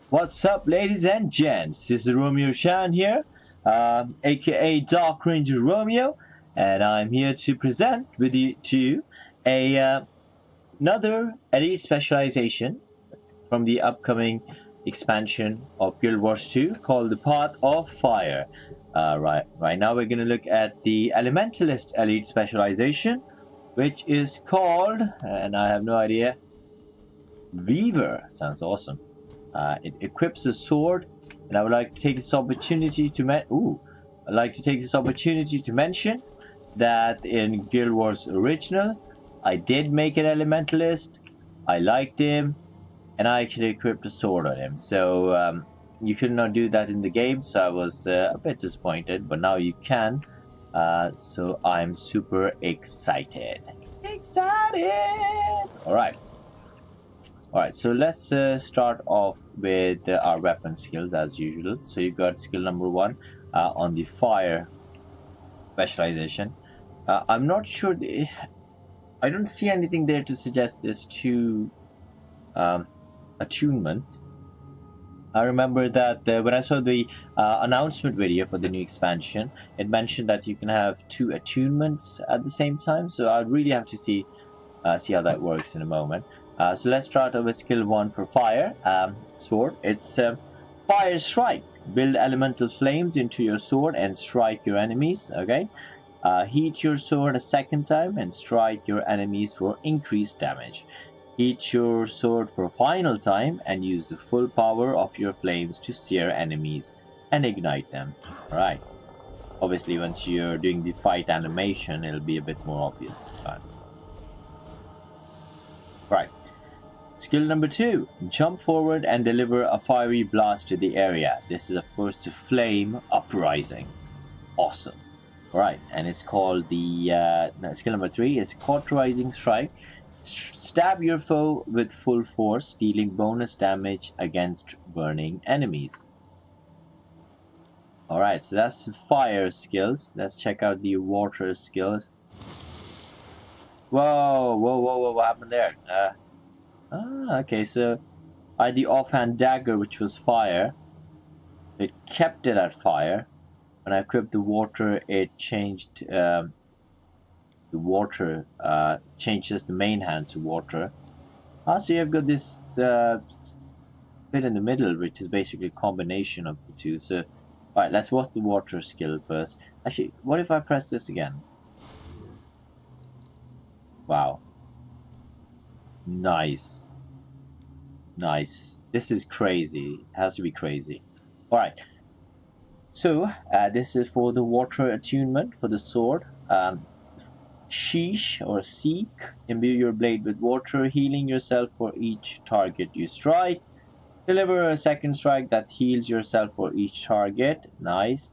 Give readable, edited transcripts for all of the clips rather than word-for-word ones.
What's up, ladies and gents? This is Romeo Shan here, aka Dark Ranger Romeo, and I'm here to present to you another Elite Specialization from the upcoming expansion of Guild Wars 2 called the Path of Fire. Right now we're going to look at the Elementalist Elite Specialization, which is called, and I have no idea, Weaver. Sounds awesome. It equips a sword, and I would like to take this opportunity to mention that in Guild Wars Original, I did make an Elementalist. I liked him, and I actually equipped a sword on him. So you could not do that in the game, so I was a bit disappointed. But now you can, so I'm super excited. All right, so let's start off with our weapon skills as usual. So you've got skill number 1 on the fire specialization. I'm not sure. I don't see anything there to suggest this to attunement. I remember that when I saw the announcement video for the new expansion, it mentioned that you can have 2 attunements at the same time. So I'd really have to see how that works in a moment. So let's start with skill 1 for fire sword. It's fire strike. Build elemental flames into your sword and strike your enemies. Okay. Heat your sword a second time and strike your enemies for increased damage. Heat your sword for a final time and use the full power of your flames to sear enemies and ignite them. Alright. Obviously, once you're doing the fight animation, it'll be a bit more obvious. Right. Skill number 2. Jump forward and deliver a fiery blast to the area. This is, of course, the Flame Uprising. Awesome. Alright, and it's called the... skill number 3 is Cauterizing Strike. Stab your foe with full force, dealing bonus damage against burning enemies. Alright, so that's the fire skills. Let's check out the water skills. Whoa, what happened there? Okay, so I had the offhand dagger, which was fire. It kept it at fire. When I equipped the water, it changed the water, changes the main hand to water. So you've got this bit in the middle, which is basically a combination of the two. So, alright, let's watch the water skill first. Actually, what if I press this again? Wow. Nice. This is crazy. It has to be crazy. Alright. So, this is for the water attunement for the sword. Sheesh or Seek. Imbue your blade with water, healing yourself for each target you strike. Deliver a second strike that heals yourself for each target. Nice.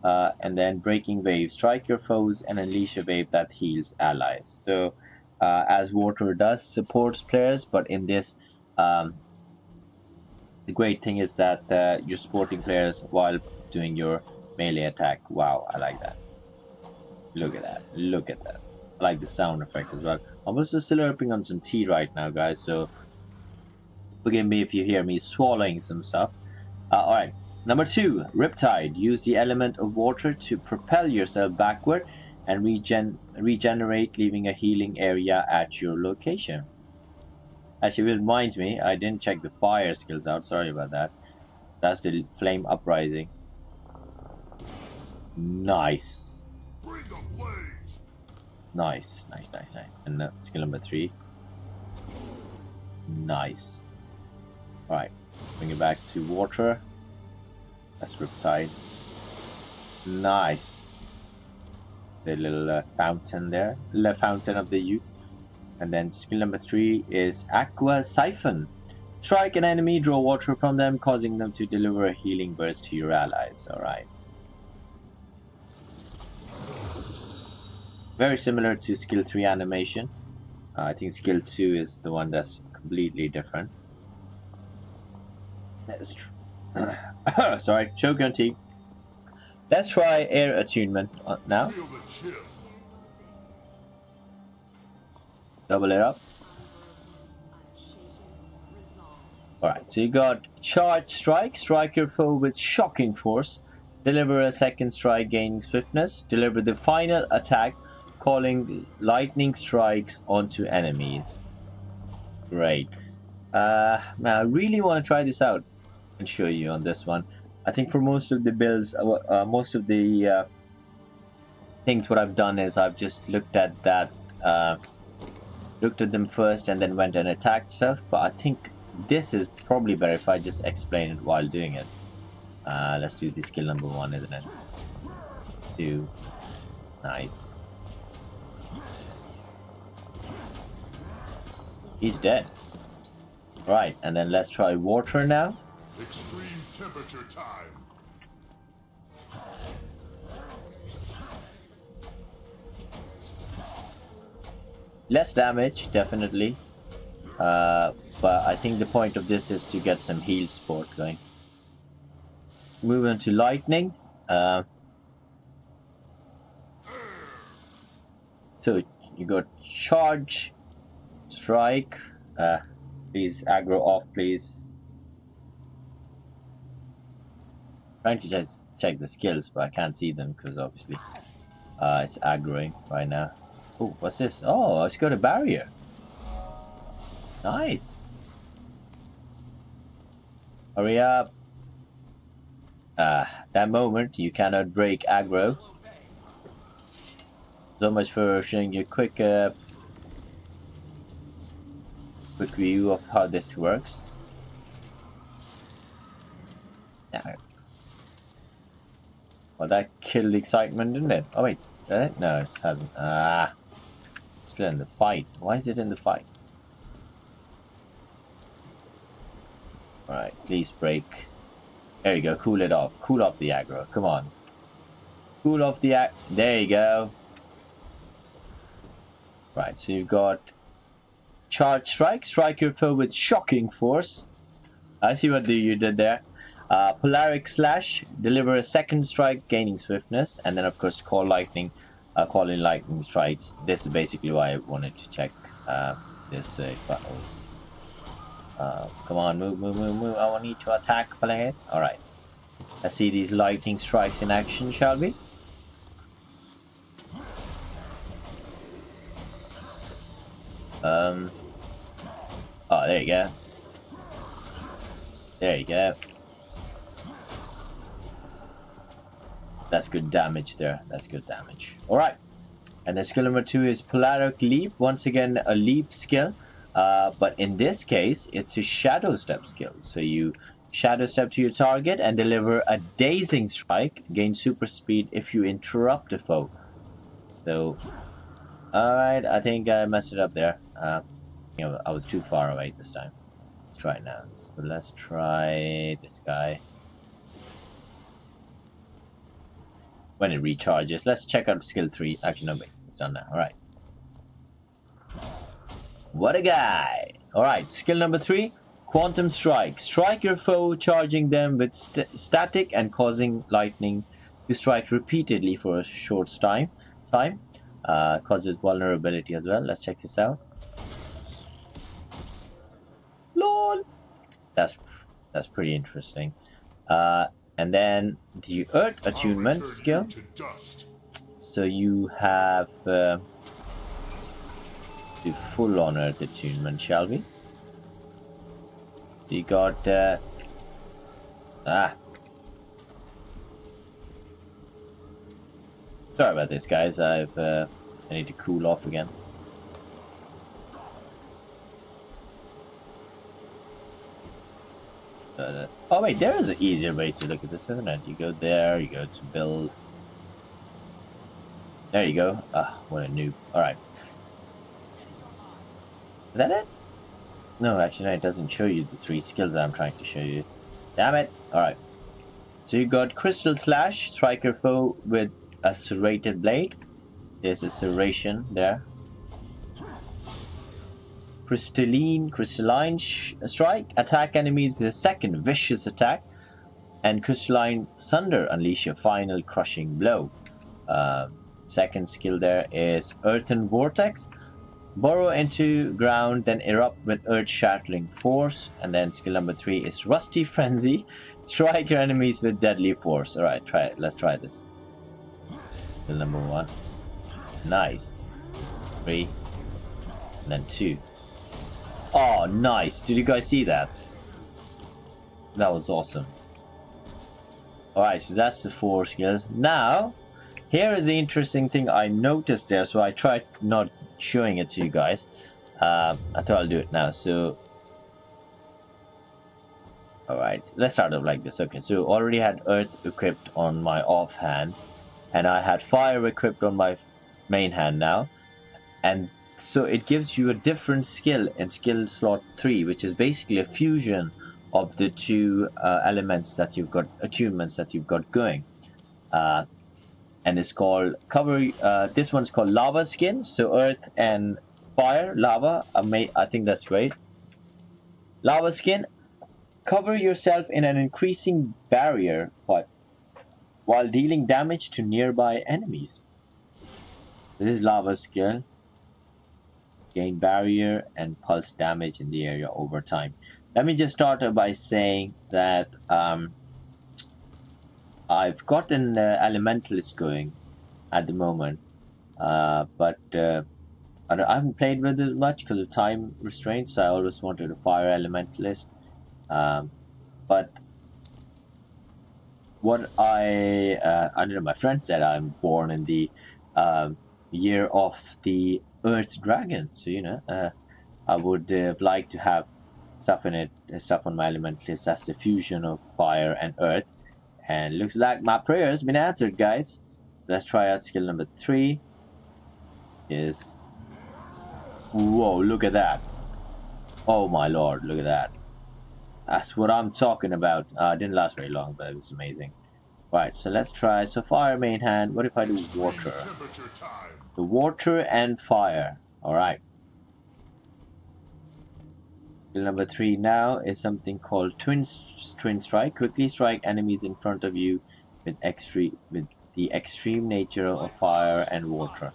And then Breaking Wave. Strike your foes and unleash a wave that heals allies. So, as water does, supports players, but in this, the great thing is that you're supporting players while doing your melee attack. Wow, I like that. Look at that. I like the sound effect as well. I'm also slurping on some tea right now, guys, so forgive me if you hear me swallowing some stuff. Alright, number 2, Riptide. Use the element of water to propel yourself backward and regenerate, leaving a healing area at your location. Actually, it reminds me, I didn't check the fire skills out. Sorry about that. That's the Flame Uprising. Nice. Nice. And skill number 3. Nice. Alright, bring it back to water. That's Riptide. Nice. The little fountain there. The fountain of the youth. And then skill number 3 is Aqua Siphon. Strike an enemy, draw water from them, causing them to deliver a healing burst to your allies. Alright. Very similar to skill 3 animation. I think skill 2 is the one that's completely different. Sorry, choke on tea. Let's try air attunement now. Double it up. Alright, so you got Charge Strike. Strike your foe with shocking force. Deliver a second strike, gaining swiftness. Deliver the final attack, calling lightning strikes onto enemies. Great. Man, I really want to try this out and show you on this one. I think for most of the builds, most of the things what I've done is I've just looked at that, looked at them first and then went and attacked stuff. But I think this is probably better if I just explain it while doing it. Let's do the skill number 1, isn't it? 2. Nice. He's dead. Right, and then let's try water now. Extreme temperature time. Less damage, definitely. But I think the point of this is to get some heal support going. Move on to lightning. So you got charge, strike. Please aggro off, please. Trying to just check the skills, but I can't see them because obviously it's aggroing right now. Oh, what's this? Oh, it's got a barrier. Nice. Hurry up. That moment you cannot break aggro. So much for showing you a quick view of how this works. Yeah. Well, that killed the excitement, didn't it? Oh wait, did it? No, it hasn't. Still in the fight. Why is it in the fight? Alright, please break. There you go, cool it off. Cool off the aggro, come on. Cool off the there you go. Right, so you've got charge strike. Strike your foe with shocking force. I see what you did there. Polaric slash. Deliver a second strike, gaining swiftness. And then of course call lightning. Call in lightning strikes. This is basically why I wanted to check this battle. Come on, move, move, move, move. I want you to attack, please. Alright. Let's see these lightning strikes in action, shall we? Oh, there you go. There you go. That's good damage there. That's good damage. Alright. And then skill number 2 is Polaric Leap. Once again, a leap skill. But in this case, it's a shadow step skill. So you shadow step to your target and deliver a dazing strike. Gain super speed if you interrupt a foe. So, alright, I think I messed it up there. I was too far away this time. Let's try it now. So let's try this guy. When it recharges, let's check out skill 3. Actually, no, wait, it's done now. Alright. What a guy! Alright, skill number 3, Quantum Strike. Strike your foe, charging them with static and causing lightning to strike repeatedly for a short time. Causes vulnerability as well. Let's check this out. LOL! That's pretty interesting. And then the Earth Attunement skill. So you have the full on Earth Attunement, shall we? You got sorry about this, guys. I need to cool off again. Oh wait, there is an easier way to look at this, isn't it? You go there, you go to build. There you go. What a noob. Alright. Is that it? No, actually, no, it doesn't show you the 3 skills that I'm trying to show you. Damn it. Alright. So you got Crystal Slash, strike your foe with a serrated blade. There's a serration there. Crystalline strike, attack enemies with a second vicious attack. And Crystalline Sunder, unleash a final crushing blow. Second skill there is Earthen Vortex. Burrow into ground, then erupt with earth-shattering force. And then skill number 3 is Rusty Frenzy. Strike your enemies with deadly force. Alright, try it. Let's try this. Skill number 1. Nice. 3. And then 2. Oh, nice. Did you guys see that? That was awesome. Alright, so that's the 4 skills. Now, here is the interesting thing I noticed there, so I tried not showing it to you guys. I thought I'll do it now. So, alright, let's start off like this. Okay, so already had earth equipped on my offhand, and I had fire equipped on my main hand now. And so it gives you a different skill in skill slot 3, which is basically a fusion of the two elements that you've got, attunements that you've got going. And it's called this one's called Lava Skin. So earth and fire, lava. I think that's great. Lava Skin. Cover yourself in an increasing barrier, but while dealing damage to nearby enemies. This is Lava Skin. Gain barrier and pulse damage in the area over time. Let me just start by saying that I've got an Elementalist going at the moment, but I haven't played with it much because of time restraints, so I always wanted a fire Elementalist. But what I don't know, my friend said I'm born in the year of the Earth Dragon, so you know, I would have liked to have stuff in it, stuff on my Elementalist that's the fusion of fire and earth. And looks like my prayer's been answered, guys. Let's try out skill number 3. Is whoa! Look at that! Oh my lord! Look at that! That's what I'm talking about. It didn't last very long, but it was amazing. Right, so let's try. So fire main hand. What if I do water? The water and fire. All right. Skill number 3 now is something called Twin Strike. Quickly strike enemies in front of you with the extreme nature of fire and water.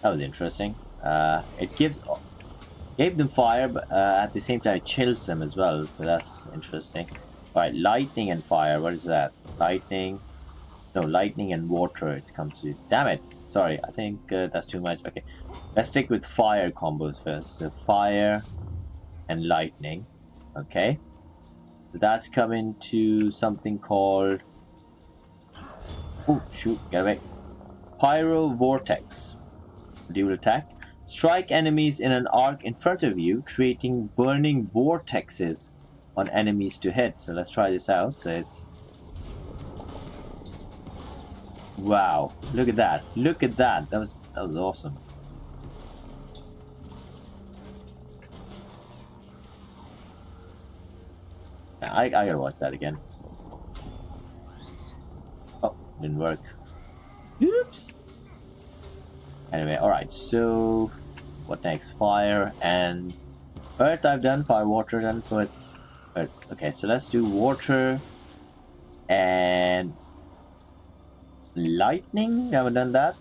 That was interesting. It gave them fire, but at the same time it chills them as well. So that's interesting. All right, lightning and fire. What is that? Lightning. No, lightning and water it's come to. Damn it. Sorry, I think that's too much. Okay, let's stick with fire combos first. So fire and lightning. Okay. So that's coming to something called... Oh, shoot. Get away. Pyro Vortex. Dual attack. Strike enemies in an arc in front of you, creating burning vortexes on enemies to hit. So let's try this out. So it's... Wow, look at that. Look at that. That was awesome. I gotta watch that again. Oh, didn't work. Oops. Anyway, alright, so what next? Fire and earth I've done, fire, water done, but earth. Okay, so let's do water and lightning. Haven't done that.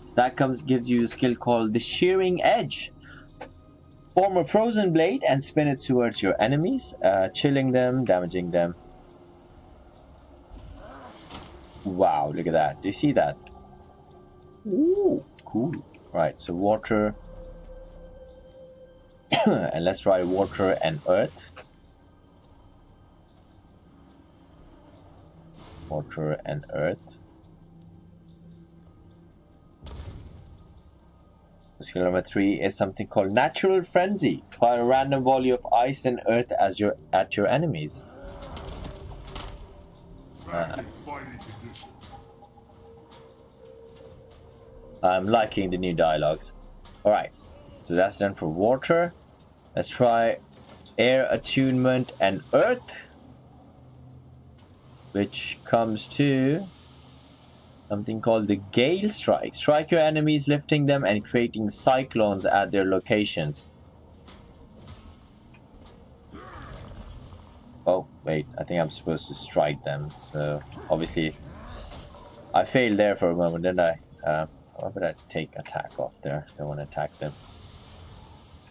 So that gives you a skill called the Shearing Edge. Form a frozen blade and spin it towards your enemies, chilling them, damaging them. Wow, look at that. Do you see that? Ooh, cool. Right, so water. And let's try water and earth. Water and earth. Skill number 3 is something called Natural Frenzy. Fire a random volley of ice and earth at your enemies. I'm liking the new dialogues. Alright, so that's done for water. Let's try air attunement and earth, which comes to something called the Gale Strike. Strike your enemies, lifting them and creating cyclones at their locations. Oh, wait, I think I'm supposed to strike them. So, obviously, I failed there for a moment, didn't I? How about I take attack off there? Don't want to attack them.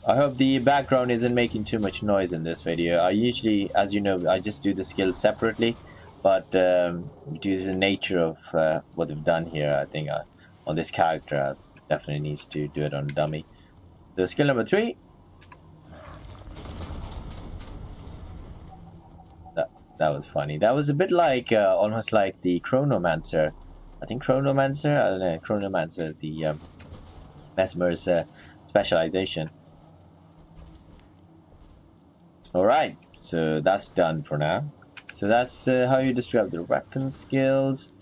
I hope the background isn't making too much noise in this video. I usually, as you know, I just do the skills separately, but due to the nature of what they've done here, I think on this character, I definitely needs to do it on a dummy. So skill number 3. That was funny. That was a bit like, almost like the Chronomancer. I think Chronomancer, I don't know, Chronomancer, the Mesmer's specialization. Alright, so that's done for now. So that's how you describe the weapon skills.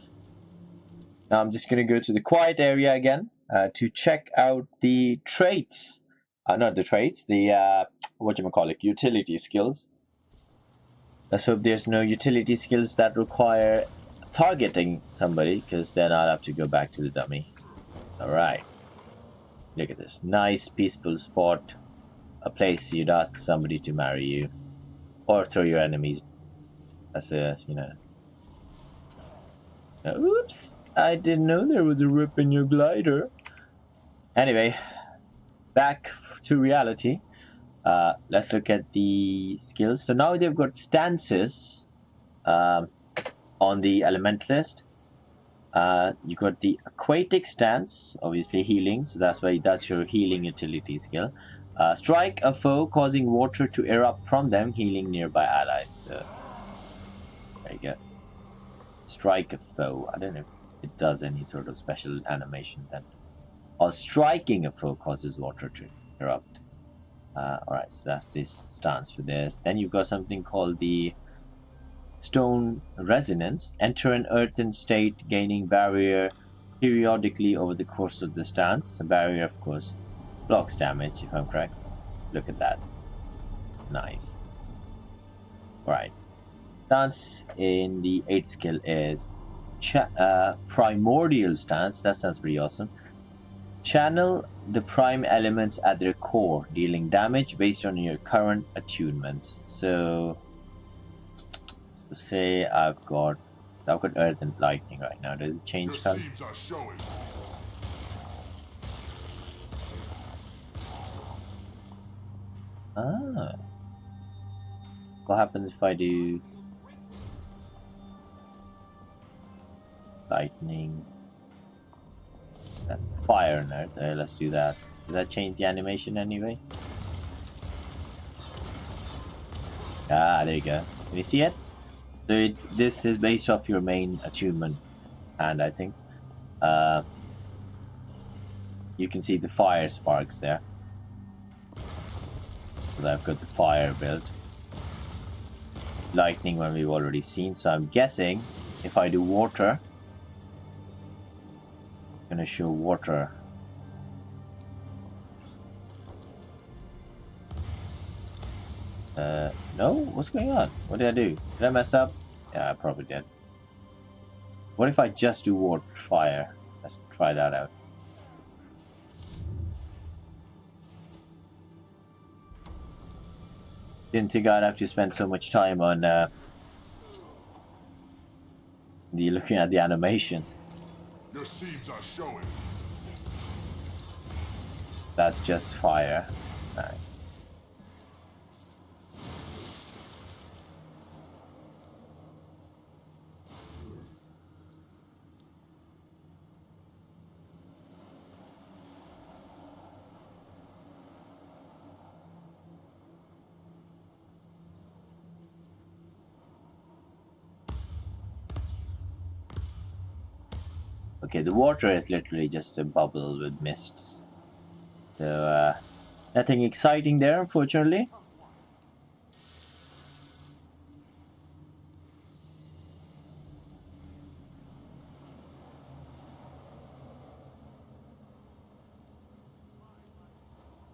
Now I'm just going to go to the quiet area again to check out the traits. Not the traits, the, whatchamacallit, utility skills. Let's hope there's no utility skills that require targeting somebody, because then I'll have to go back to the dummy. Alright. Look at this. Nice, peaceful spot. A place you'd ask somebody to marry you. Or throw your enemies. As a, you know. Oops! I didn't know there was a rip in your glider. Anyway. Back to reality. Let's look at the skills. So now they've got stances on the Elementalist. You got the aquatic stance, obviously healing, so that's your healing utility skill. Strike a foe, causing water to erupt from them, healing nearby allies. So there you go. Strike a foe. I don't know if it does any sort of special animation then. Or striking a foe causes water to erupt. Alright, so that's this stance for this. Then you've got something called the Stone Resonance. Enter an earthen state, gaining barrier periodically over the course of the stance. A barrier, of course, blocks damage, if I'm correct. Look at that. Nice. Alright. Stance in the 8th skill is Primordial Stance. That sounds pretty awesome. Channel the prime elements at their core, dealing damage based on your current attunement. So say I've got Earth and Lightning right now. Does it change color? Ah. What happens if I do Lightning? Fire and Earth. Let's do that. Does that change the animation anyway? Ah, there you go. Can you see it? So this is based off your main attunement, and I think you can see the fire sparks there. So I've got the fire built. Lightning one we've already seen, so I'm guessing if I do water, I'm gonna show water. No? What's going on? What did I do? Did I mess up? Yeah, I probably did. What if I just do water fire? Let's try that out. Didn't think I'd have to spend so much time on looking at the animations. Your seams are showing. That's just fire. Alright. Okay, the water is literally just a bubble with mists. So, nothing exciting there, unfortunately.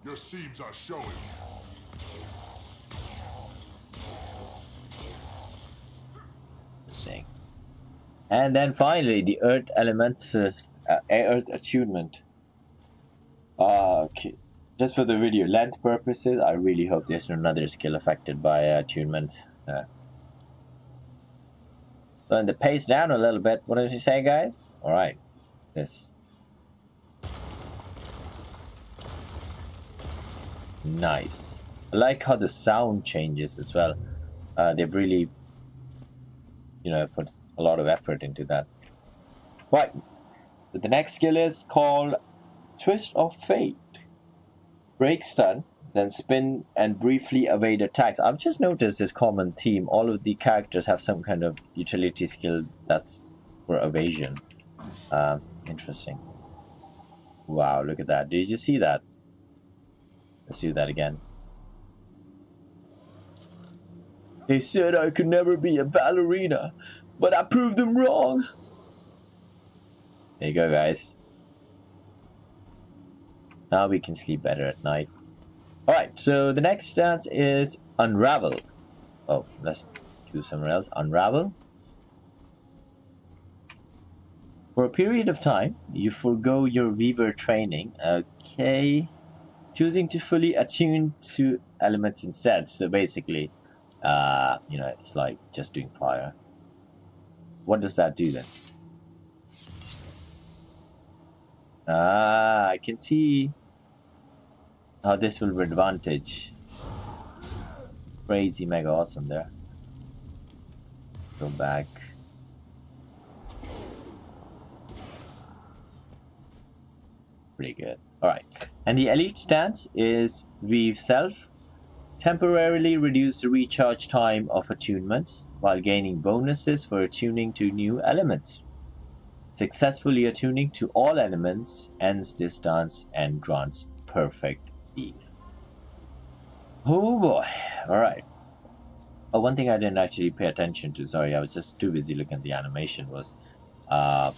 Your seams are showing. Interesting. And then finally, the Earth element, Earth attunement. Okay, just for the video length purposes, I really hope there's another skill affected by attunement. So Turn the pace down a little bit. What did you say, guys? All right. This. Nice. I like how the sound changes as well. They've really, put a lot of effort into that. Right. So the next skill is called Twist of Fate. Break stun, then spin and briefly evade attacks. I've just noticed this common theme. All of the characters have some kind of utility skill that's for evasion. Interesting. Wow, look at that. Did you see that? Let's do that again. They said I could never be a ballerina, but I proved them wrong. There you go, guys. Now we can sleep better at night. Alright, so the next stance is Unravel. Oh, let's do somewhere else. Unravel. For a period of time, you forego your Weaver training. Okay. Choosing to fully attune to elements instead. So basically, it's like just doing fire. What does that do then? I can see how this will be advantage. Crazy mega awesome there. Go back. Pretty good. Alright. And the elite stance is Weave Self. Temporarily reduce the recharge time of attunements while gaining bonuses for attuning to new elements. Successfully attuning to all elements ends this stance and grants perfect weave. Oh boy. Alright. Oh, one thing I didn't actually pay attention to, sorry, I was just too busy looking at the animation, was the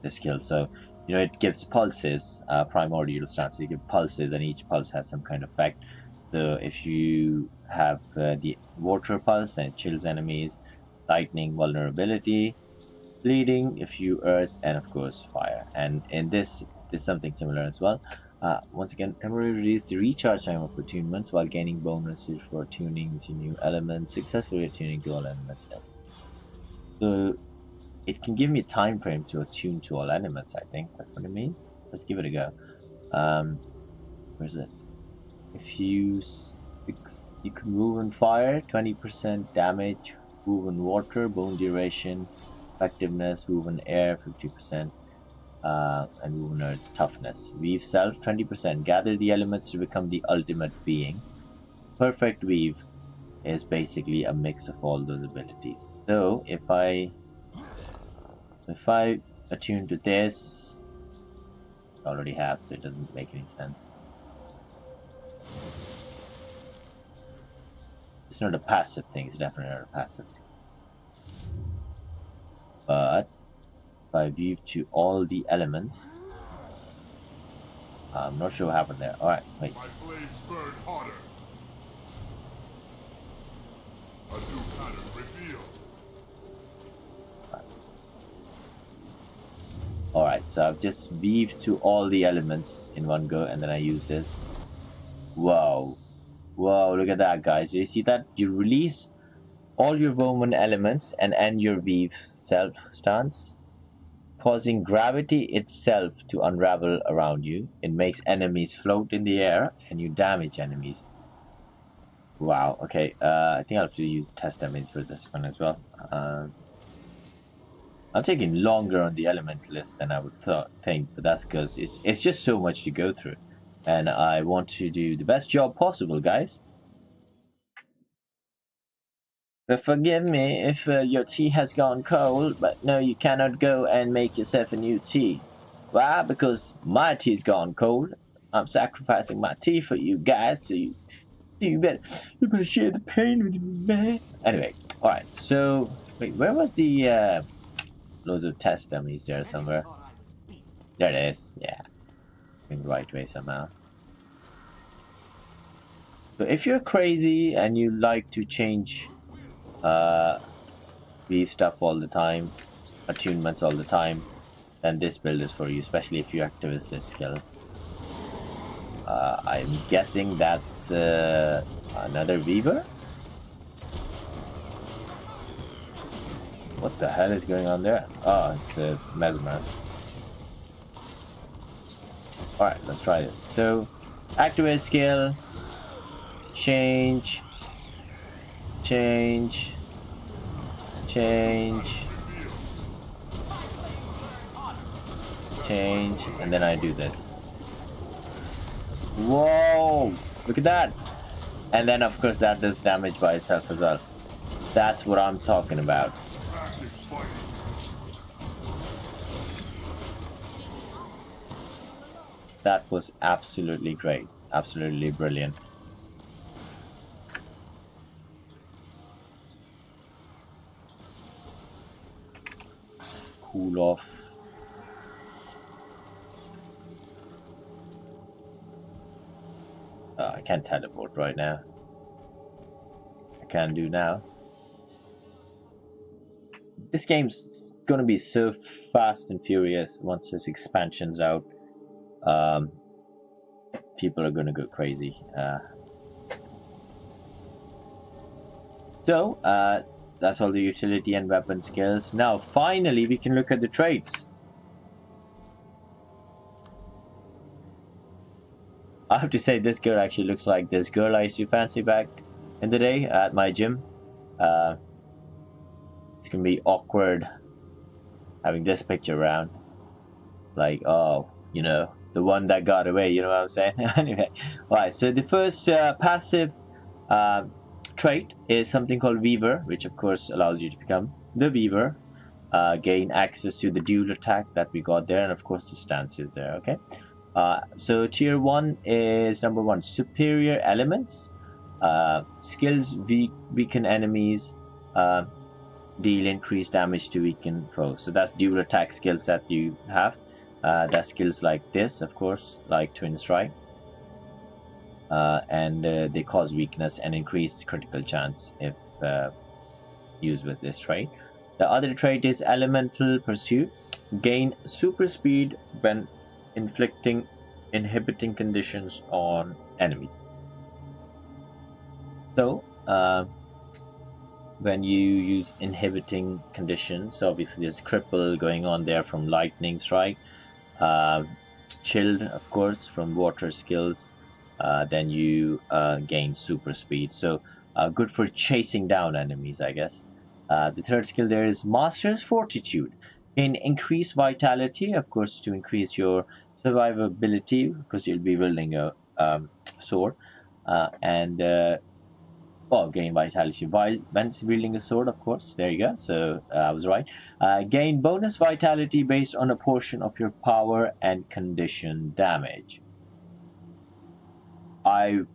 skill. So, it gives pulses, primordial stance. You give pulses, and each pulse has some kind of effect. So if you have the water pulse, then it chills enemies, lightning, vulnerability, bleeding, if you earth, and of course fire. And in this, there's something similar as well. Once again, temporarily reduce the recharge time of attunements while gaining bonuses for tuning to new elements, successfully attuning to all elements. So it can give me a time frame to attune to all elements, I think. That's what it means. Let's give it a go. Where's it? If you can move in fire, 20% damage, move in water, bone duration, effectiveness, move in air, 50%, and move in earth's toughness. Weave Self, 20%. Gather the elements to become the ultimate being. Perfect Weave is basically a mix of all those abilities. So if I attune to this, I already have, so it doesn't make any sense. It's not a passive thing, it's definitely not a passive skill. But if I weave to all the elements, I'm not sure what happened there. Alright, wait. My flames burn hotter. A new pattern revealed. Alright, so I've just weaved to all the elements in one go, and then I use this. Whoa. Whoa, look at that, guys. Do you see that? You release all your woven elements and end your Weave Self stance, causing gravity itself to unravel around you. It makes enemies float in the air, and you damage enemies. Wow, okay. I think I'll have to use test damage for this one as well. I'm taking longer on the Elementalist than I would think, but that's because it's just so much to go through. And I want to do the best job possible, guys. So forgive me if your tea has gone cold, but no, you cannot go and make yourself a new tea. Why? Because my tea's gone cold. I'm sacrificing my tea for you guys, so you better share the pain with me, man. Anyway, alright, so wait, where was the loads of test dummies there somewhere? There it is, yeah. In the right way somehow. So if you're crazy and you like to change weave stuff all the time, attunements all the time, then this build is for you, especially if you activate this skill. I'm guessing that's another Weaver? What the hell is going on there? Oh, it's a mesmer. Alright, let's try this. So, activate skill, change, change, change, change, and then I do this. Whoa! Look at that! And then, of course, that does damage by itself as well. That's what I'm talking about. Active fighting. That was absolutely great. Absolutely brilliant. Cool off. I can't teleport right now. I can do now. This game's gonna be so fast and furious once this expansion's out. People are gonna go crazy. So, that's all the utility and weapon skills. Now, finally, we can look at the traits. I have to say, this girl actually looks like this girl I used to fancy back in the day at my gym. It's gonna be awkward having this picture around. Like, oh, you know, the one that got away, you know what I'm saying? Anyway, alright, so the first passive trait is something called Weaver, which of course allows you to become the Weaver. Gain access to the dual attack that we got there, and of course the stance is there, okay? So tier 1 is number 1, superior elements. Skills weaken enemies, deal increased damage to weaken foes. So that's dual attack skills that you have. That's skills like this, of course, like Twin Strike. And they cause weakness and increase critical chance if used with this trait. The other trait is Elemental Pursuit. Gain super speed when inflicting inhibiting conditions on enemy. So when you use inhibiting conditions, obviously there's cripple going on there from lightning strike, chilled of course from water skills, then you gain super speed, so good for chasing down enemies, I guess. The third skill there is Master's Fortitude. Gain increased vitality, of course, to increase your survivability, because you'll be wielding a sword, and well, gain vitality while wielding a sword, of course. There you go. So I was right. Gain bonus vitality based on a portion of your power and condition damage. I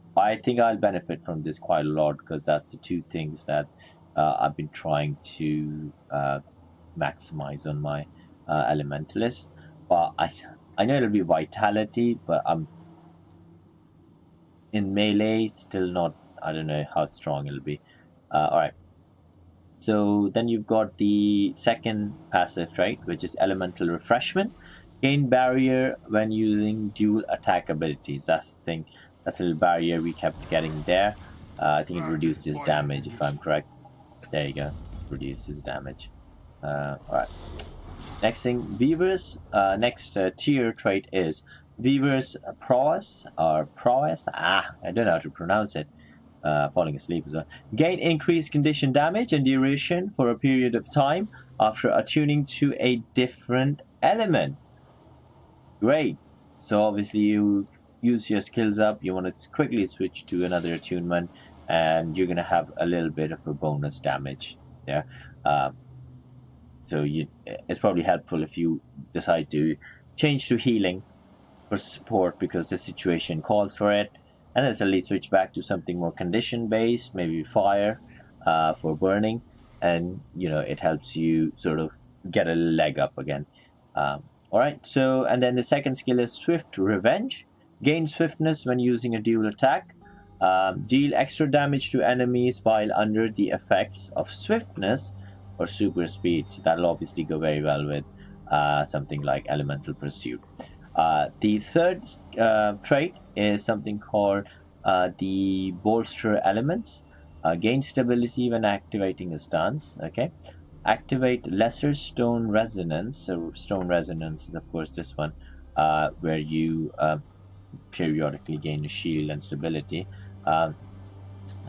think I'll benefit from this quite a lot, because that's the two things that I've been trying to maximize on my Elementalist. But I know it'll be vitality, but I'm in melee still not. I don't know how strong it'll be. Alright. So then you've got the second passive trait, which is Elemental Refreshment. Gain barrier when using dual attack abilities. That's the thing. That's a little barrier we kept getting there. I think it reduces damage, if I'm correct. There you go. It reduces damage. Alright. Next thing, Weaver's next tier trait is Weaver's Prowess, or Prowess. I don't know how to pronounce it. Falling asleep as well. Gain increased condition damage and duration for a period of time after attuning to a different element. Great. So obviously you use your skills up, you want to quickly switch to another attunement, and you're going to have a little bit of a bonus damage there. So it's probably helpful if you decide to change to healing for support, because the situation calls for it, and then suddenly switch back to something more condition based, maybe fire for burning, and you know, it helps you sort of get a leg up again. Alright, so and then the second skill is Swift Revenge. Gain swiftness when using a dual attack. Deal extra damage to enemies while under the effects of swiftness or super speed. So that'll obviously go very well with something like Elemental Pursuit. The third trait is something called the Bolster Elements. Gain stability when activating a stance. Okay. Activate lesser stone resonance. So stone resonance is of course this one, where you periodically gain a shield and stability.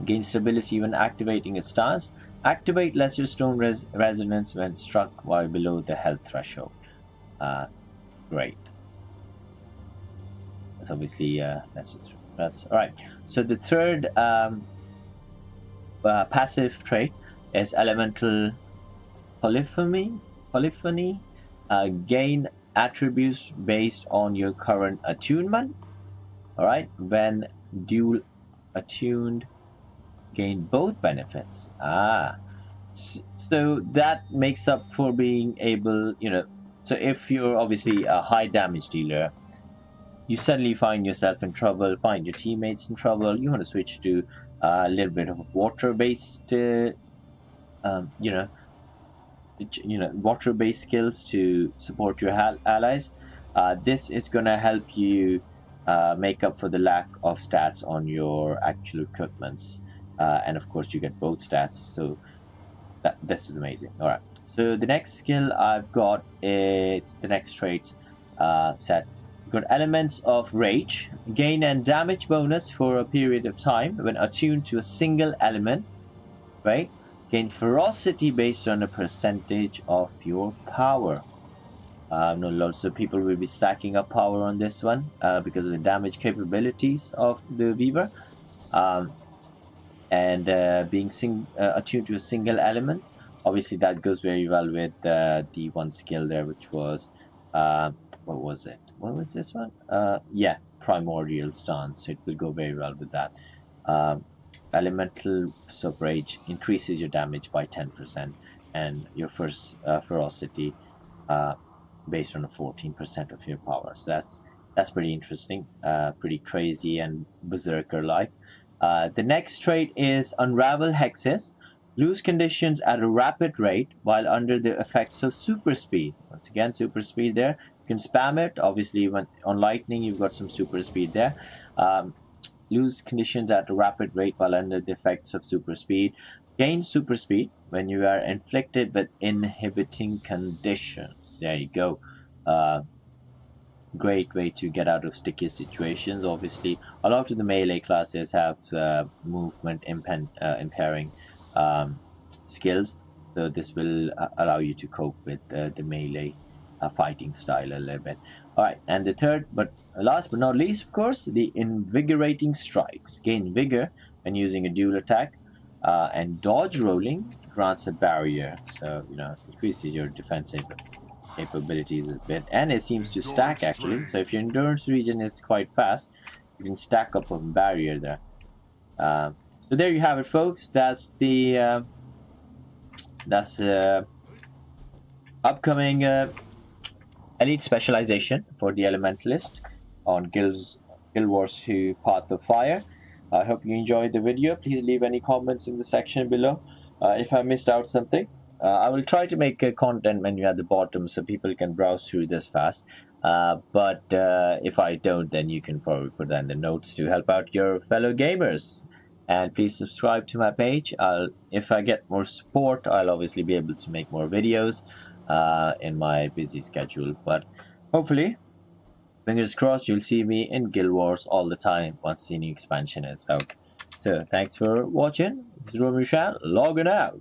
Gain stability when activating a stance. Activate lesser stone resonance when struck while below the health threshold. Great. That's obviously lesser stone. That's all right. So the third passive trait is elemental polyphony. Gain attributes based on your current attunement. All right. When dual attuned, gain both benefits. So that makes up for being able, so if you're obviously a high damage dealer, you suddenly find yourself in trouble, find your teammates in trouble, you want to switch to a little bit of water-based water-based skills to support your allies. This is going to help you make up for the lack of stats on your actual equipments, and of course you get both stats, so this is amazing. All right, so the next skill I've got, it's the next trait set. We've got Elements of Rage. Gain and damage bonus for a period of time when attuned to a single element, right? Gain ferocity based on a percentage of your power. I know lots of people will be stacking up power on this one because of the damage capabilities of the Weaver. And being attuned to a single element, obviously that goes very well with the one skill there, which was what was it? What was this one? Yeah, Primordial Stance. So it will go very well with that. Elemental Subrage increases your damage by 10%, and your first ferocity based on a 14% of your power. So that's pretty interesting, pretty crazy and berserker-like. The next trait is Unravel Hexes. Lose conditions at a rapid rate while under the effects of super speed. Once again, super speed there. You can spam it. Obviously, when on lightning, you've got some super speed there. Lose conditions at a rapid rate while under the effects of super speed. Gain super speed when you are inflicted with inhibiting conditions. There you go. Great way to get out of sticky situations. Obviously, a lot of the melee classes have movement impairing skills, so this will allow you to cope with the melee fighting style a little bit. All right, and the third, but last but not least, of course, the Invigorating Strikes. Gain vigor when using a dual attack, and dodge rolling grants a barrier, so increases your defensive capabilities a bit, and it seems to stack actually. So if your endurance regen is quite fast, you can stack up a barrier there. So there you have it, folks. That's the upcoming elite specialization for the Elementalist on Guild Wars 2 Path of Fire. I hope you enjoyed the video. Please leave any comments in the section below if I missed out something. I will try to make a content menu at the bottom so people can browse through this fast. But if I don't, then you can probably put that in the notes to help out your fellow gamers. And please subscribe to my page. If I get more support, I'll obviously be able to make more videos in my busy schedule. But hopefully, fingers crossed, you'll see me in Guild Wars all the time once the new expansion is out. So thanks for watching. This is Romichelle, logging out.